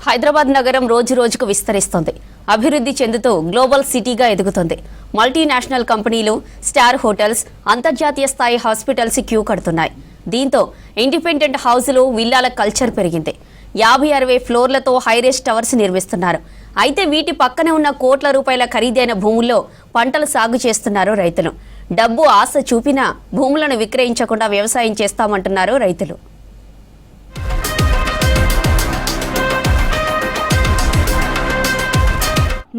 హైదరాబాద్ నగరం రోజు రోజుకు విస్తరిస్తోంది. అభివృద్ధి చెందుతూ గ్లోబల్ సిటీగా ఎదుగుతోంది. మల్టీనేషనల్ కంపెనీలు, స్టార్ హోటల్స్, అంతర్జాతీయ స్థాయి హాస్పిటల్స్ క్యూ కడుతున్నాయి. దీంతో ఇండిపెండెంట్ హౌసులు, విల్లాల కల్చర్ పెరిగింది. 50-60 ఫ్లోర్లతో హైరేస్ టవర్స్ నిర్మిస్తున్నారు. అయితే వీటి పక్కనే ఉన్న కోట్ల రూపాయల ఖరీదైన భూముల్లో పంటలు సాగు చేస్తున్నారు రైతులు. డబ్బు ఆశ చూపినా భూములను విక్రయించకుండా వ్యవసాయం చేస్తామంటున్నారు రైతులు.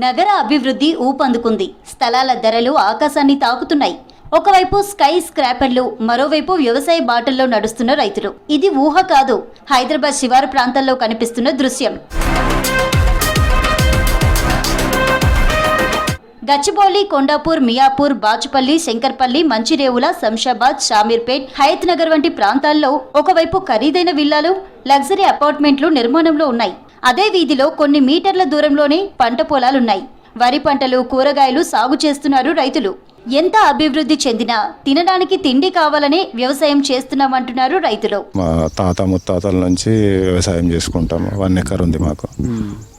నగర అభివృద్ధి ఊపందుకుంది. స్థలాల ధరలు ఆకాశాన్ని తాకుతున్నాయి. ఒకవైపు స్కై స్క్రాపర్లు, మరోవైపు వ్యవసాయ బాటల్లో నడుస్తున్న రైతులు. ఇది ఊహ కాదు, హైదరాబాద్ శివారు ప్రాంతాల్లో కనిపిస్తున్న దృశ్యం. గచ్చిబౌలి, కొండాపూర్, మియాపూర్, బాచుపల్లి, శంకర్పల్లి, మంచిరేవుల, శంషాబాద్, షామీర్పేట్, హయత్ నగర్ వంటి ప్రాంతాల్లో ఒకవైపు ఖరీదైన విల్లాలు, లగ్జరీ అపార్ట్మెంట్లు నిర్మాణంలో ఉన్నాయి. అదే వీధిలో కొన్ని మీటర్ల దూరంలోనే పంట పొలాలున్నాయి. వరి పంటలు, కూరగాయలు సాగు చేస్తున్నారు రైతులు. ఎంత అభివృద్ధి చెందినా తినడానికి తిండి కావాలనే వ్యవసాయం చేస్తున్నామంటున్నారు రైతులు. మా తాత ముత్తాతల నుంచి వ్యవసాయం చేసుకుంటాము. 1 ఎకర్ ఉంది మాకు.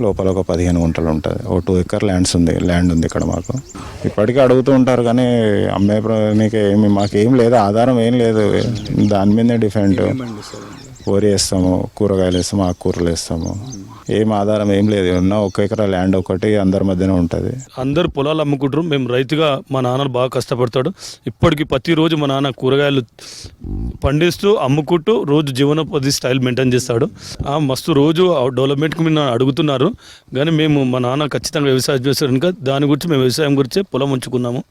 లోపల ఒక 15 గుంటలు ఉంటుంది. ఒక 2 ఎకర్ ల్యాండ్ ఉంది ఇక్కడ మాకు. ఇప్పటికీ అడుగుతూ ఉంటారు కానీ అమ్మేకి మాకేం లేదు, ఆధారం ఏం లేదు. దాని మీదే డిఫరెంట్. వరి వేస్తాము, కూరగాయలు వేస్తాము, ఆకుకూరలు వేస్తాము. ఏం ఆధారం ఏం లేదు. ఉన్న 1 ఎకరా ల్యాండ్ ఒకటి అందరి మధ్యనే ఉంటుంది. అందరు పొలాలు అమ్ముకుంటారు. మేము రైతుగా మా నాన్న బాగా కష్టపడతాడు. ఇప్పటికి ప్రతిరోజు మా నాన్న కూరగాయలు పండిస్తూ అమ్ముకుంటూ రోజు జీవనోపాధి స్టైల్ మెయింటైన్ చేస్తాడు. మస్తు రోజు డెవలప్మెంట్కి మీరు అడుగుతున్నారు కానీ మేము మా నాన్న ఖచ్చితంగా వ్యవసాయం చేస్తారు కనుక దాని గురించి మేము వ్యవసాయం గురించి పొలం ఉంచుకున్నాము.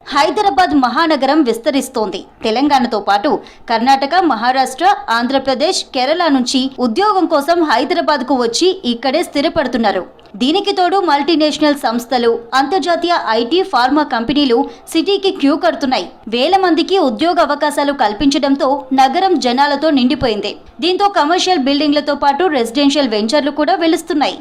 హైదరాబాద్ మహానగరం విస్తరిస్తోంది. తెలంగాణతో పాటు కర్ణాటక, మహారాష్ట్ర, ఆంధ్రప్రదేశ్, కేరళ నుంచి ఉద్యోగం కోసం హైదరాబాద్కు వచ్చి ఇక్కడే స్థిరపడుతున్నారు. దీనికి తోడు మల్టీనేషనల్ సంస్థలు, అంతర్జాతీయ ఐటీ, ఫార్మా కంపెనీలు సిటీకి క్యూ కడుతున్నాయి. వేల మందికి ఉద్యోగ అవకాశాలు కల్పించడంతో నగరం జనాలతో నిండిపోయింది. దీంతో కమర్షియల్ బిల్డింగ్లతో పాటు రెసిడెన్షియల్ వెంచర్లు కూడా వెలుస్తున్నాయి.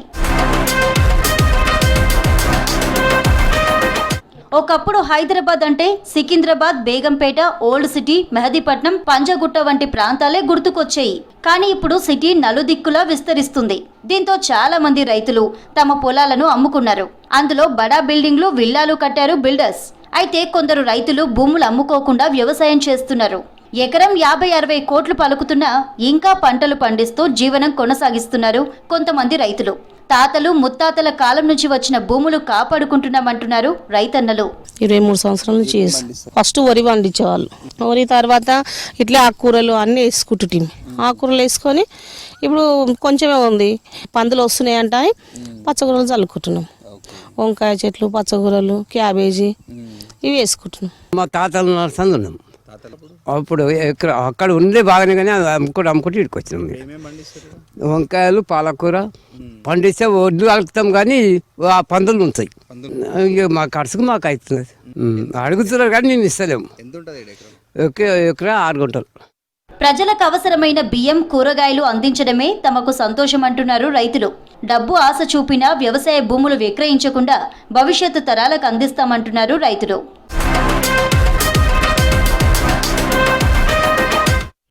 ఒకప్పుడు హైదరాబాద్ అంటే సికింద్రాబాద్, బేగంపేట, ఓల్డ్ సిటీ, మెహదీపట్నం, పంజగుట్ట వంటి ప్రాంతాలే గుర్తుకొచ్చాయి. కానీ ఇప్పుడు సిటీ నలుదిక్కులా విస్తరిస్తుంది. దీంతో చాలా మంది రైతులు తమ పొలాలను అమ్ముకున్నారు. అందులో బడా బిల్డింగ్లు, విల్లాలు కట్టారు బిల్డర్స్. అయితే కొందరు రైతులు భూములు అమ్ముకోకుండా వ్యవసాయం చేస్తున్నారు. ఎకరం 50-60 కోట్లు పలుకుతున్నా ఇంకా పంటలు పండిస్తూ జీవనం కొనసాగిస్తున్నారు కొంతమంది రైతులు. తాతలు ముత్తాతల కాలం నుంచి వచ్చిన భూములు కాపాడుకుంటున్నామంటున్నారు రైతన్నలు. 23 సంవత్సరాల నుంచి ఫస్ట్ వరి పండించేవాళ్ళు. వరి తర్వాత ఇట్లా ఆకుకూరలు అన్నీ వేసుకుంటున్నాం. ఆకుకూరలు వేసుకొని ఇప్పుడు కొంచెమే ఉంది, పందులు వస్తున్నాయి అంటే పచ్చకూరలు చల్లుకుంటున్నాం. వంకాయ చెట్లు, పచ్చకూరలు, క్యాబేజీ ఇవి వేసుకుంటున్నాం. మా తాతలు నడుస్తున్నాం. అప్పుడు అక్కడ ఉండే బాగానే కానీ అమ్ముకుంటూ ఇక్కడికి వచ్చినాం. వంకాయలు, పాలకూర పండిస్తే ఒడ్లు అలుకుతాం కానీ ఆ పందులు ఉంటాయి. ఇక మా ఖర్చుకు మాకు అవుతున్నది. అడుగుతున్నారు కానీ మేము ఇస్తలేము. ఎకరా 6 గుంటలు. ప్రజలకు అవసరమైన బియ్యం, కూరగాయలు అందించడమే తమకు సంతోషం అంటున్నారు రైతులు. డబ్బు ఆశ చూపినా వ్యవసాయ భూములు విక్రయించకుండా భవిష్యత్తు తరాలకు అందిస్తామంటున్నారు రైతులు.